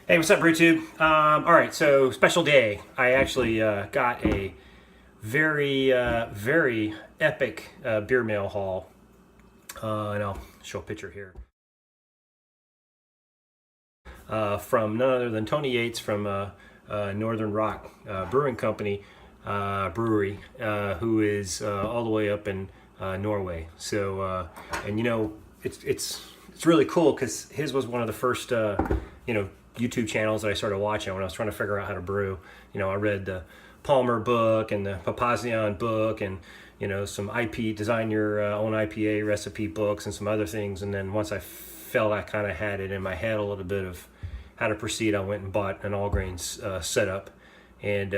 Hey, what's up, BrewTube? All right, so special day. I actually got a very epic beer mail haul, and I'll show a picture here from none other than Tony Yates from Northern Rock Brewing Company Brewery, who is all the way up in Norway. So, and it's really cool because his was one of the first YouTube channels that I started watching when I was trying to figure out how to brew. I read the Palmer book and the Papazian book and some IP design your own IPA recipe books and some other things. And then once I felt I kind of had it in my head a little bit of how to proceed, I went and bought an all grains setup and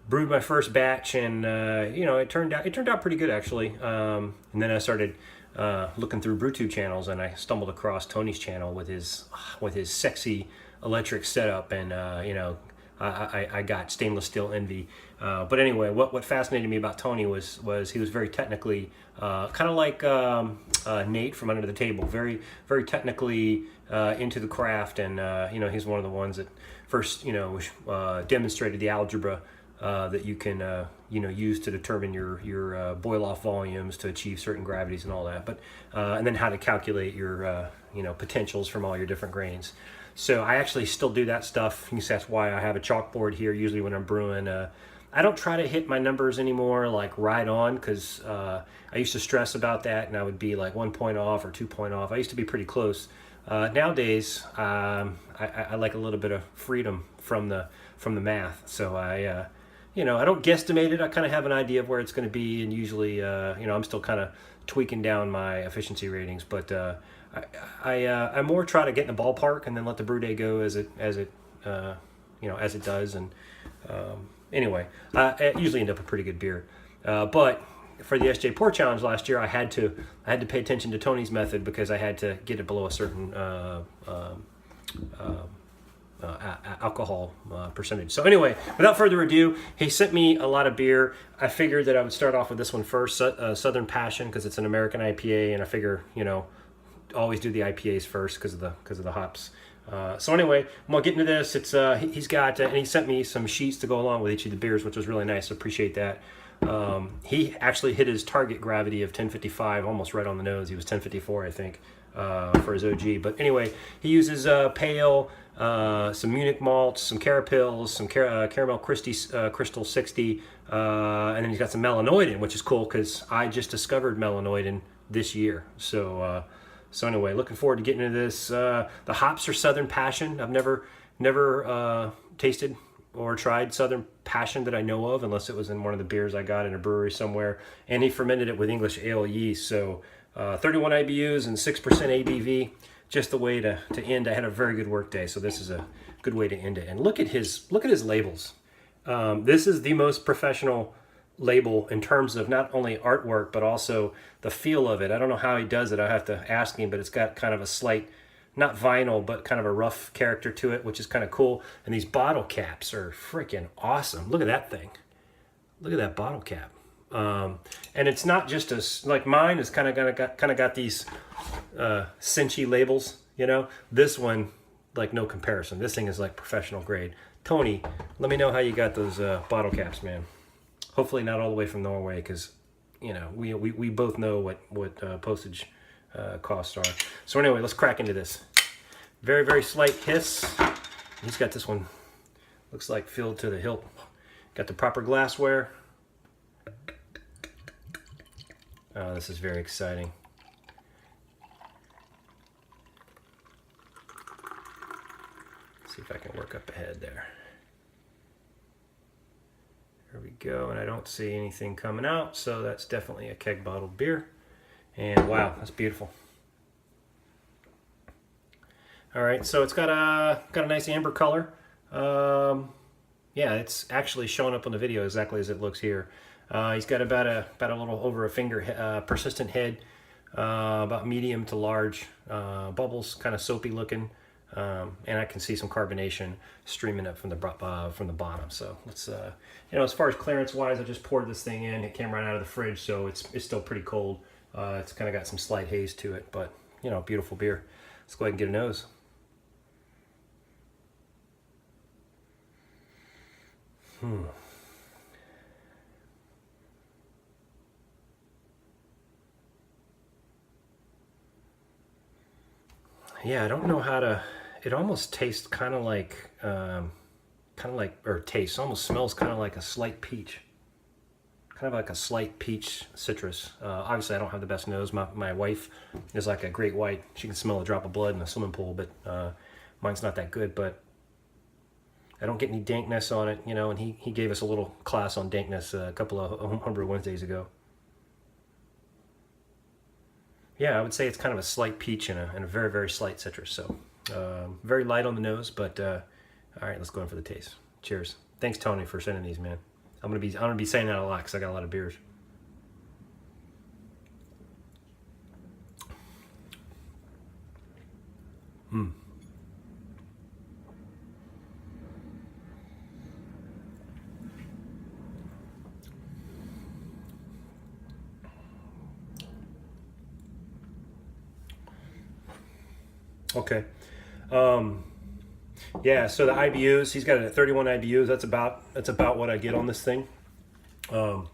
brewed my first batch, and it turned out pretty good actually. And then I started looking through BrewTube channels, and I stumbled across Tony's channel with his sexy electric setup, and I got stainless steel envy. But anyway, what fascinated me about Tony was he was very technically kind of like Nate from Under the Table, very technically into the craft, and he's one of the ones that first demonstrated the algebra that you can use to determine your boil off volumes to achieve certain gravities and all that, but and then how to calculate your potentials from all your different grains. So I actually still do that stuff. That's why I have a chalkboard here usually when I'm brewing. I don't try to hit my numbers anymore like right on, because I used to stress about that and I would be like 1 point off or 2 point off. I used to be pretty close. Nowadays I like a little bit of freedom from the math, so I don't guesstimate it. I kind of have an idea of where it's going to be, and usually I'm still kind of tweaking down my efficiency ratings, but I more try to get in the ballpark and then let the brew day go as it does. And anyway, I usually end up a pretty good beer. But for the SJ Pour Challenge last year, I had to pay attention to Tony's method because I had to get it below a certain alcohol percentage. So anyway, without further ado, he sent me a lot of beer. I figured that I would start off with this one first, Southern Passion, because it's an American IPA, and I figure always do the IPAs first because of the hops. So anyway, I'm gonna get into this. It's he's got and he sent me some sheets to go along with each of the beers, which was really nice. Appreciate that. He actually hit his target gravity of 1055 almost right on the nose. He was 1054, I think, for his OG. But anyway, he uses pale, some Munich malts, some carapils, some caramel crystal 60, and then he's got some melanoidin, which is cool because I just discovered melanoidin this year. So anyway, looking forward to getting into this. The hops are Southern Passion. I've never tasted or tried Southern Passion that I know of, unless it was in one of the beers I got in a brewery somewhere. And he fermented it with English ale yeast. So 31 IBUs and 6% ABV. Just the way to end. I had a very good work day, so this is a good way to end it. And look at his labels. This is the most professional label in terms of not only artwork but also the feel of it. I don't know how he does it. I have to ask him, but it's got kind of a slight, not vinyl, but kind of a rough character to it, which is kind of cool. And these bottle caps are freaking awesome. Look at that thing. Look at that bottle cap. And it's not just like mine is kind of got these cinchy labels. This one, like, no comparison. This thing is like professional grade. Tony, let me know how you got those bottle caps, man. Hopefully not all the way from Norway, because we both know what postage costs are. So anyway, let's crack into this. Very slight hiss. He's got this one, looks like filled to the hilt. Got the proper glassware. Oh, this is very exciting. Let's see if I can work up ahead there. There we go, and I don't see anything coming out, so that's definitely a keg bottled beer. And wow, that's beautiful. All right, so it's got a nice amber color. Yeah, it's actually showing up on the video exactly as it looks here. He's got about a little over a finger persistent head, about medium to large, bubbles, kind of soapy looking. And I can see some carbonation streaming up from the bottom. So let's, as far as clearance wise, I just poured this thing in. It came right out of the fridge, so it's still pretty cold. It's kind of got some slight haze to it, but beautiful beer. Let's go ahead and get a nose. Yeah, I don't know how to. It almost tastes or tastes, almost smells kind of like a slight peach. Kind of like a slight peach citrus. Obviously, I don't have the best nose. My wife is like a great white. She can smell a drop of blood in a swimming pool, but mine's not that good. But I don't get any dankness on it, and he gave us a little class on dankness a couple of Homebrew Wednesdays ago. Yeah, I would say it's kind of a slight peach and a very, very slight citrus. So very light on the nose, but all right, let's go in for the taste. Cheers. Thanks, Tony, for sending these, man. I'm gonna be saying that a lot because I got a lot of beers. Okay. Yeah. So the IBUs, he's got it at 31 IBUs. That's about what I get on this thing. Um,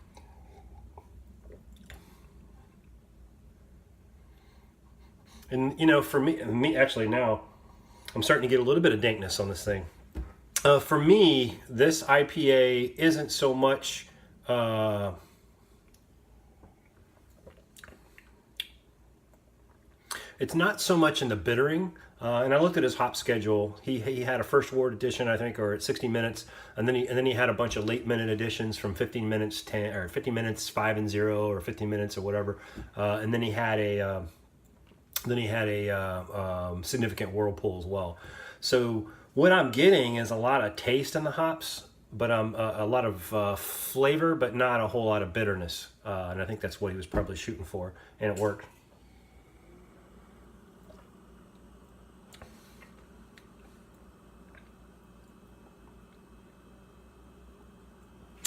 and for me actually now, I'm starting to get a little bit of dankness on this thing. For me, this IPA isn't so much. It's not so much in the bittering. And I looked at his hop schedule. He had a first ward edition, I think, or at 60 minutes, and then he had a bunch of late minute editions from 15 minutes 10 or 50 minutes 5 and 0 or 15 minutes or whatever. And then he had a significant whirlpool as well. So what I'm getting is a lot of taste in the hops, but a lot of flavor, but not a whole lot of bitterness. And I think that's what he was probably shooting for, and it worked.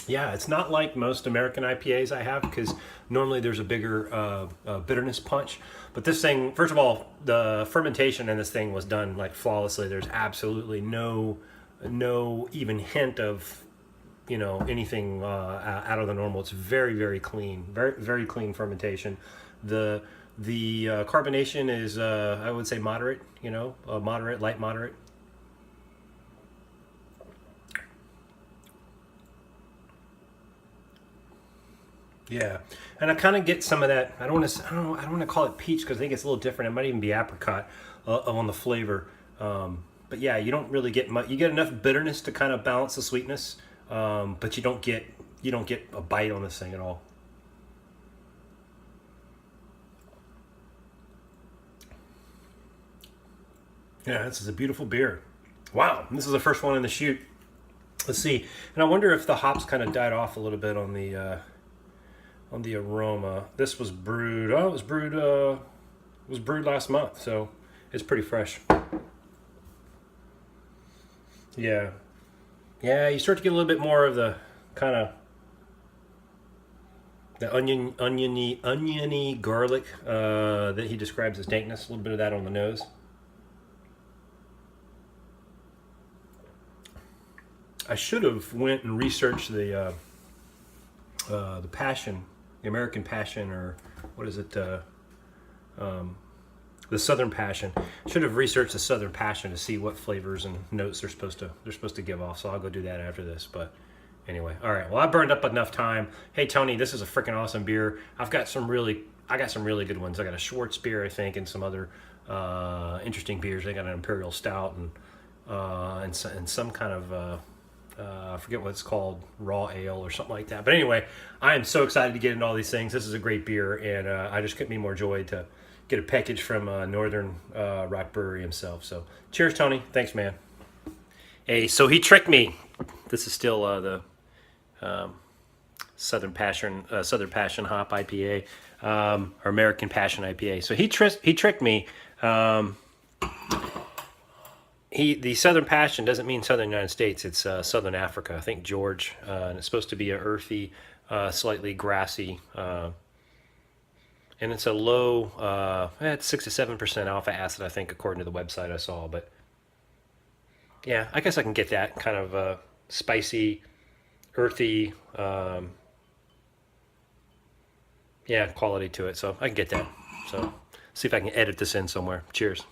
Yeah, it's not like most American IPAs I have because normally there's a bigger bitterness punch. But this thing, first of all, the fermentation in this thing was done like flawlessly. There's absolutely no even hint of anything out of the normal. It's very, very clean, very, very clean fermentation. The carbonation is I would say moderate, moderate, light moderate. Yeah, and I kind of get some of that. I don't want to call it peach because I think it's a little different. It might even be apricot on the flavor. But yeah, you don't really get much. You get enough bitterness to kind of balance the sweetness, but you don't get a bite on this thing at all. Yeah, this is a beautiful beer. Wow, this is the first one in the shoot. Let's see, and I wonder if the hops kind of died off a little bit on the aroma. This was brewed. Oh, it was brewed last month, so it's pretty fresh. Yeah, yeah. You start to get a little bit more of the kind of the oniony garlic that he describes as dankness. A little bit of that on the nose. I should have went and researched the passion, the American passion, or what is it? The Southern Passion. Should have researched the Southern Passion to see what flavors and notes they're supposed to give off. So I'll go do that after this. But anyway, all right. Well, I burned up enough time. Hey Tony, this is a freaking awesome beer. I got some really good ones. I got a Schwartz beer, I think, and some other interesting beers. They got an Imperial Stout and some kind of I forget what it's called, raw ale or something like that. But anyway, I am so excited to get into all these things. This is a great beer, and I just couldn't be more joy to get a package from Northern Rock Brewery himself. So cheers, Tony. Thanks, man. Hey, so he tricked me. This is still the Southern Passion Hop IPA, or American Passion IPA. So he tricked me. The Southern Passion doesn't mean Southern United States. It's Southern Africa. I think George, and it's supposed to be a earthy, slightly grassy, and it's a low. It's 6 to 7% alpha acid, I think, according to the website I saw. But yeah, I guess I can get that kind of spicy, earthy, yeah, quality to it. So I can get that. So see if I can edit this in somewhere. Cheers.